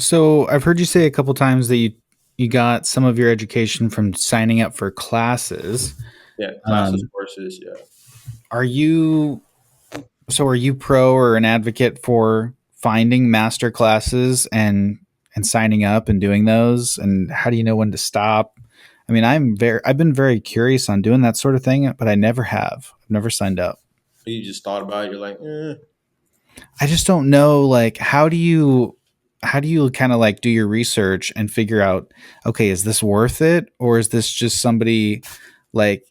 So I've heard you say a couple times that you got some of your education from signing up for classes. Yeah, classes, Um, courses. Yeah. are you are you pro or an advocate for finding master classes and signing up and doing those? And how do you know when to stop? I mean, I've been very curious on doing that sort of thing, but I never have. I've never signed up. You just thought about it. You're like, I just don't know, like, how do you kind of like do your research and figure out, okay, is this worth it, or is this just somebody like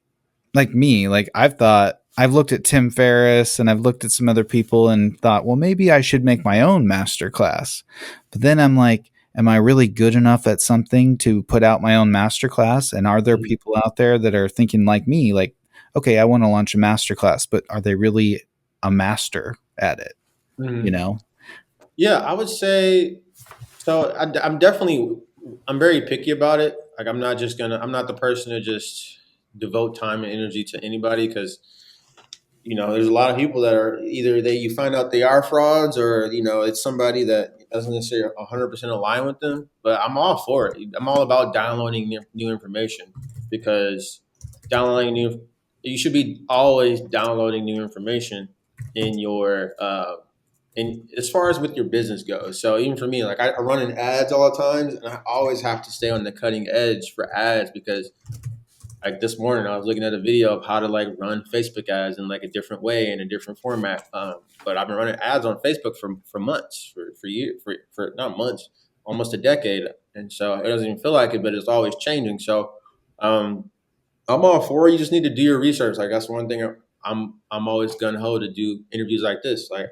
me? Like, I've looked at Tim Ferriss and I've looked at some other people and thought, well, maybe I should make my own master class. But then I'm like, am I really good enough at something to put out my own master class? And are there mm, people out there that are thinking like me, like, okay, I want to launch a master class, but are they really a master at it? You mm. know? Yeah, I would say so. I'm definitely, I'm very picky about it. Like, I'm not the person to just devote time and energy to anybody because, there's a lot of people that are either you find out they are frauds or, it's somebody that doesn't necessarily 100% align with them. But I'm all for it. I'm all about downloading new information because downloading new, you should be always downloading new information in your, and as far as with your business goes. So even for me, like I run in ads all the time and I always have to stay on the cutting edge for ads because like this morning I was looking at a video of how to like run Facebook ads in like a different way in a different format. But I've been running ads on Facebook for months, for years, for not months, almost a decade. And so it doesn't even feel like it, but it's always changing. So um, I'm all for it. You just need to do your research. Like that's one thing I'm always gun ho to do interviews like this. Like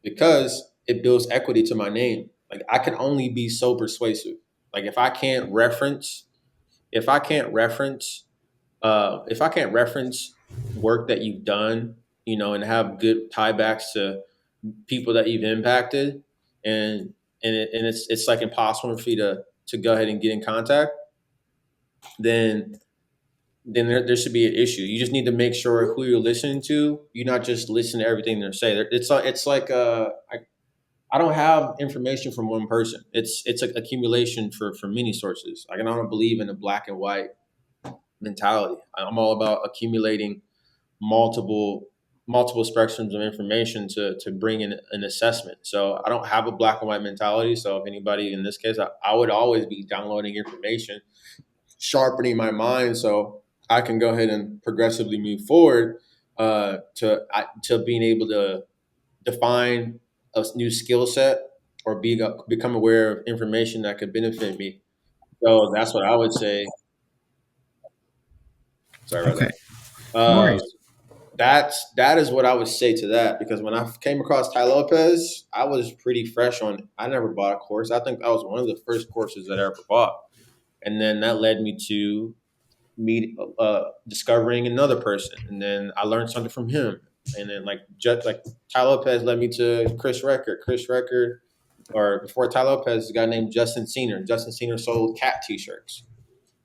because it builds equity to my name. Like I can only be so persuasive. Like if I can't reference, if I can't reference work that you've done, and have good tiebacks to people that you've impacted, and it's like impossible for you to go ahead and get in contact, then there should be an issue. You just need to make sure who you're listening to. You not just listen to everything they're saying. It's like I don't have information from one person. It's an accumulation for many sources. Like, I don't believe in a black and white mentality. I'm all about accumulating multiple multiple spectrums of information to bring in an assessment. So I don't have a black and white mentality. So if anybody in this case, I would always be downloading information, sharpening my mind so I can go ahead and progressively move forward to being able to define a new skill set or become aware of information that could benefit me. So that's what I would say. Sorry about Okay. that. No worries. That is what I would say to that because when I came across Ty Lopez, I was pretty fresh on it. I never bought a course. I think that was one of the first courses that I ever bought, and then that led me to meet discovering another person, and then I learned something from him, and then like just like Ty Lopez led me to Chris Record. Chris Record, or before Ty Lopez, a guy named Justin Senior. Justin Senior sold cat T-shirts,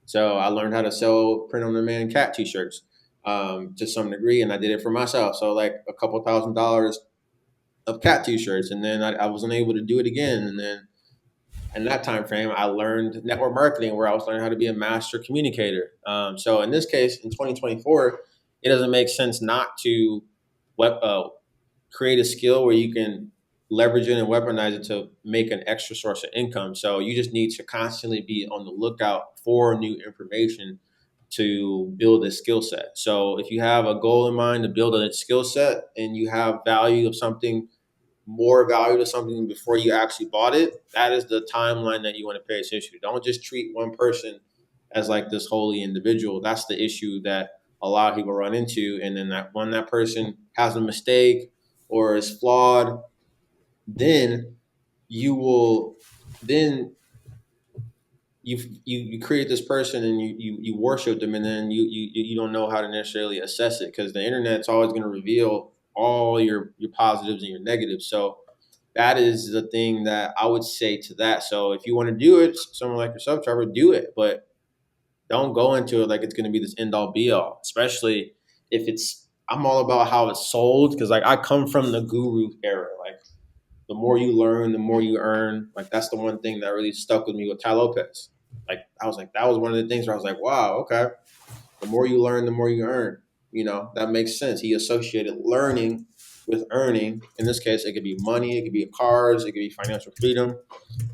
so I learned how to sell print on demand cat T-shirts to some degree, and I did it for myself. So like a couple $1,000s of cat T-shirts, and then I wasn't able to do it again, and then in that time frame, I learned network marketing, where I was learning how to be a master communicator. So in this case, in 2024, it doesn't make sense not to create a skill where you can leverage it and weaponize it to make an extra source of income. So you just need to constantly be on the lookout for new information to build a skill set. So if you have a goal in mind to build a skill set and you have value of something, more value to something before you actually bought it, that is the timeline that you want to pay attention to. Don't just treat one person as like this holy individual. That's the issue that a lot of people run into. And then that when that person has a mistake or is flawed, then you will then you create this person and you worship them, and then you don't know how to necessarily assess it because the internet's always going to reveal all your positives and your negatives. So that is the thing that I would say to that. So if you want to do it, someone like yourself, Trevor, do it, but don't go into it like it's going to be this end all be all, especially if it's. I'm all about how it's sold because like I come from the guru era. Like the more you learn, the more you earn. Like that's the one thing that really stuck with me with Ty Lopez. Like I was like, that was one of the things where I was like, wow, okay. The more you learn, the more you earn. That makes sense. He associated learning with earning. In this case, it could be money, it could be cars, it could be financial freedom.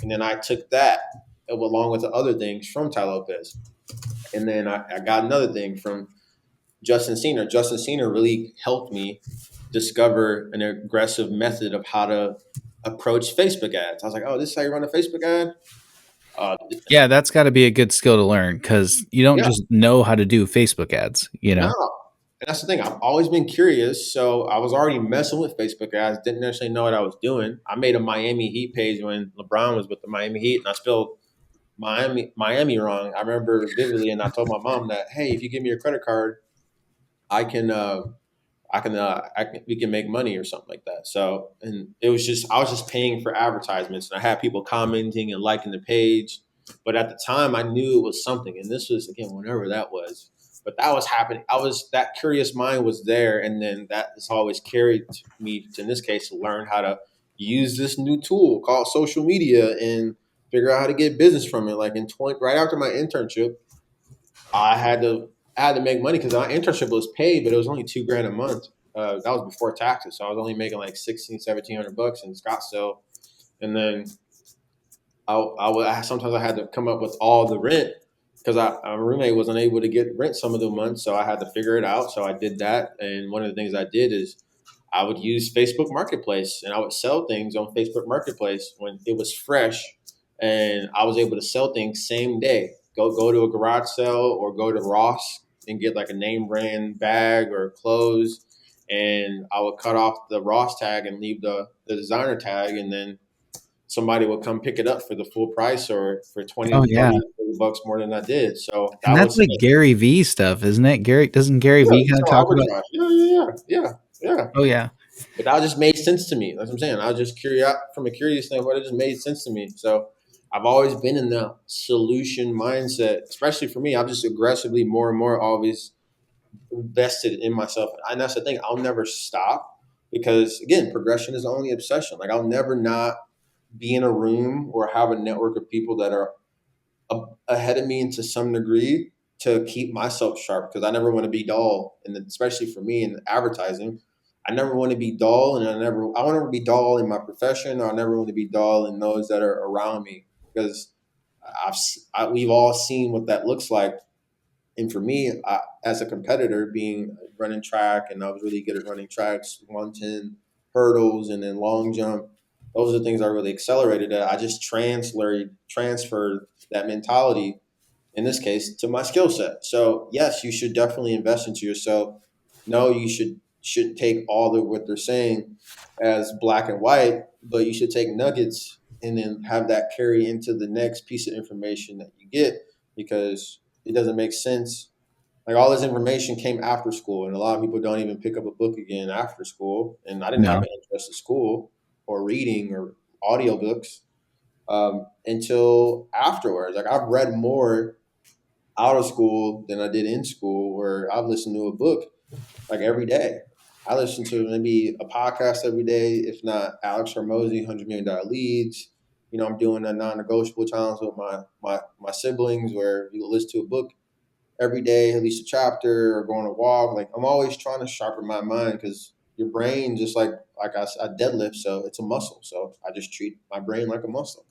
And then I took that along with the other things from Ty Lopez. And then I got another thing from Justin Cena. Justin Cena really helped me discover an aggressive method of how to approach Facebook ads. I was like, oh, this is how you run a Facebook ad? Uh, Yeah, that's got to be a good skill to learn because you don't yeah, just know how to do Facebook ads, you no. know? And that's the thing. I've always been curious. So I was already messing with Facebook ads, didn't necessarily know what I was doing. I made a Miami Heat page when LeBron was with the Miami Heat, and I spelled Miami wrong. I remember vividly, and I told my mom that, hey, if you give me your credit card, I can we can make money or something like that. So, and it was just, I was just paying for advertisements and I had people commenting and liking the page. But at the time I knew it was something. And this was, again, whenever that was, but that was happening. That curious mind was there. And then that has always carried me to, in this case, to learn how to use this new tool called social media and figure out how to get business from it. Like right after my internship, I had to I had to make money because my internship was paid, but it was only $2,000 a month. That was before taxes, so I was only making like 1,700 bucks in Scottsdale, and then sometimes I had to come up with all the rent because my roommate wasn't able to get rent some of the months, so I had to figure it out. So I did that, and one of the things I did is I would use Facebook Marketplace and I would sell things on Facebook Marketplace when it was fresh, and I was able to sell things same day. Go to a garage sale or go to Ross and get like a name brand bag or clothes, and I would cut off the Ross tag and leave the designer tag, and then somebody would come pick it up for the full price or for 20, Oh, yeah. 30, 40 bucks more than I did. So And that that's was like Gary V stuff, isn't it? Doesn't Gary yeah, V you kind of sell talk about? arbitrage. Yeah. Oh, yeah. But that just made sense to me. That's what I'm saying. I was just curious from a curious standpoint. It just made sense to me. So I've always been in the solution mindset, especially for me. I'm just aggressively more and more always invested in myself, and that's the thing. I'll never stop because again, progression is the only obsession. Like I'll never not be in a room or have a network of people that are ahead of me to some degree to keep myself sharp because I never want to be dull, and especially for me in advertising, I never want to be dull, and I want to be dull in my profession, or I never want to be dull in those that are around me because we've all seen what that looks like. And for me, as a competitor, being running track, and I was really good at running tracks, 110 hurdles, and then long jump. Those are the things I really accelerated at. I just transferred that mentality in this case to my skill set. So yes, you should definitely invest into yourself. No, you shouldn't take all of what they're saying as black and white, but you should take nuggets and then have that carry into the next piece of information that you get because it doesn't make sense. Like all this information came after school, and a lot of people don't even pick up a book again after school. And I didn't have No. an interest in school or reading or audiobooks until afterwards. Like I've read more out of school than I did in school, where I've listened to a book like every day. I listen to maybe a podcast every day, if not Alex Hormozy, $100 Million Leads. I'm doing a non-negotiable challenge with my siblings where you listen to a book every day, at least a chapter, or going to walk. Like I'm always trying to sharpen my mind because your brain, just like I deadlift, so it's a muscle. So I just treat my brain like a muscle.